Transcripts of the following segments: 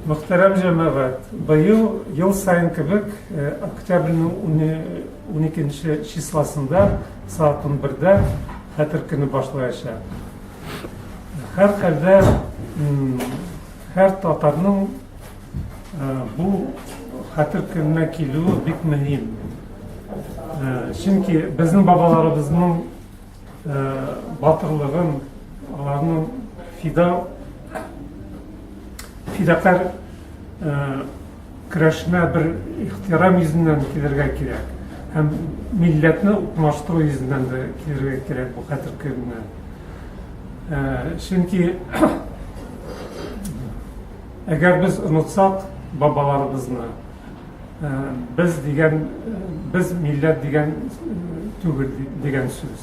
Muhterem cemaat, быел ел сайын кебек октябрьнең 12 числосында саат 11-дә Хәтер көне башлаячак. Һәр хәлдә һәр татарның бу Хәтер көненә килүе бик мөһим. Чөнки безнең бабаларыбызның батырлыгын, аларның фидакар көрәшенә бер ихтирам йөзеннән килергә кирәк. Һәм милләтне укмаштыру йөзеннән дә килергә кирәк бу Хәтер көненә. Чөнки әгәр без онытсак бабаларыбызны, без милләт дигән түгел дигән сүз.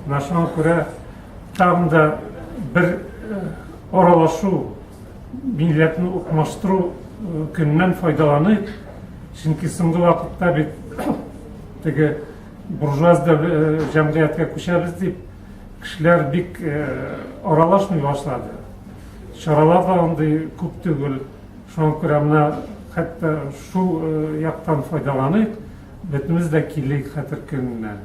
Шуңа күрә тагын да бер аралашу, милләтне укмаштыру көннән файдаланыйк. Чөнки соңгы вакытта бит теге буржуаз җәмгыятькә күчәбез дип кешеләр бик аралашмый башлады. Чаралар да андый күп түгел. Шуңа күрә менә хәтта шул яктан файдаланыйк, бөтенебез дә килик Хәтер көненә.